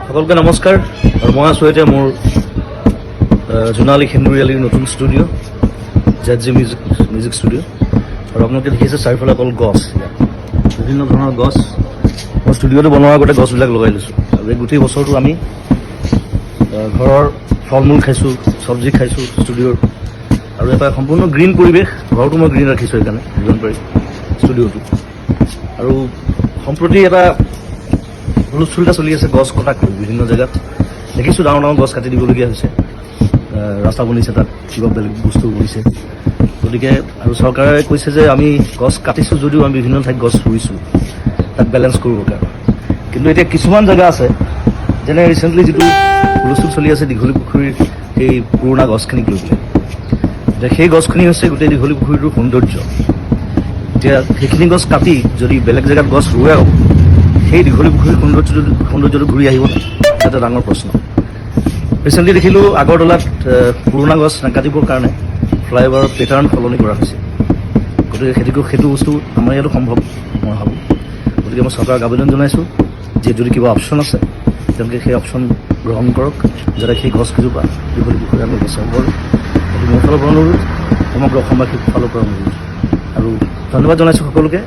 সকলকে নমস্কাৰ আৰু মই আছোঁ এতিয়া মোৰ জোনালী সেন্দুৰীয়ালিৰ নতুন ষ্টুডিঅ' ZG মিউজিক ষ্টুডিঅ' আৰু আপোনালোকে দেখিছে চাৰিওফালে অকল গছ, বিভিন্ন ধৰণৰ গছ। মই ষ্টুডিঅ'টো বনোৱাৰ আগতে গছবিলাক লগাই লৈছোঁ আৰু এই গোটেই বছৰটো আমি ঘৰৰ ফল মূল খাইছোঁ, চব্জি খাইছোঁ ষ্টুডিঅ'ৰ, আৰু এটা সম্পূৰ্ণ গ্ৰীণ পৰিৱেশ। ঘৰটো মই গ্ৰীণ ৰাখিছোঁ সেইকাৰণে যিমান পাৰি ষ্টুডিঅ'টো। আৰু সম্প্ৰতি এটা হুলস্থুল এটা চলি আছে গছ কটাক লৈ বিভিন্ন জেগাত দেখিছোঁ ডাঙৰ ডাঙৰ গছ কাটি দিবলগীয়া হৈছে। ৰাস্তা বনিছে, তাত কিবা বেলেগ বস্তু বনিছে। গতিকে আৰু চৰকাৰে কৈছে যে আমি গছ কাটিছোঁ যদিও আমি বিভিন্ন ঠাইত গছ ৰুইছোঁ তাক বেলেঞ্চ কৰিবৰ কাৰণে। কিন্তু এতিয়া কিছুমান জেগা আছে, যেনে ৰিচেণ্টলি যিটো হুলস্থুল চলি আছে দীঘলী পুখুৰীৰ সেই পুৰণা গছখিনিক লৈ পেলাই। এতিয়া সেই গছখিনি হৈছে গোটেই দীঘলী পুখুৰীটোৰ সৌন্দৰ্য। এতিয়া সেইখিনি গছ কাটি যদি বেলেগ জেগাত গছ ৰুৱে হ'ব, সেই দীঘলী পুখুৰীৰ সৌন্দৰ্যটো ঘূৰি আহিব, এটা ডাঙৰ প্ৰশ্ন। ৰিচেণ্টলি দেখিলোঁ আগৰতলাত পুৰণা গছ নাকাটিবৰ কাৰণে ফ্লাইঅভাৰৰ পেটাৰ্ণ সলনি কৰা হৈছে। গতিকে সেইটো বস্তু আমাৰ ইয়াতো সম্ভৱ মই ভাবোঁ। গতিকে মই চৰকাৰক আবেদন জনাইছোঁ যে যদি কিবা অপশ্যন আছে তেওঁলোকে সেই অপশ্যন গ্ৰহণ কৰক, যাতে সেই গছকেইজোপা দীঘলী পুখুৰী আমি বচাব পাৰোঁ। সেইটো মোৰ ফালৰ পৰা অনুৰোধ, সমগ্ৰ অসমবাসীৰ ফালৰ পৰা অনুৰোধ। আৰু ধন্যবাদ জনাইছোঁ সকলোকে।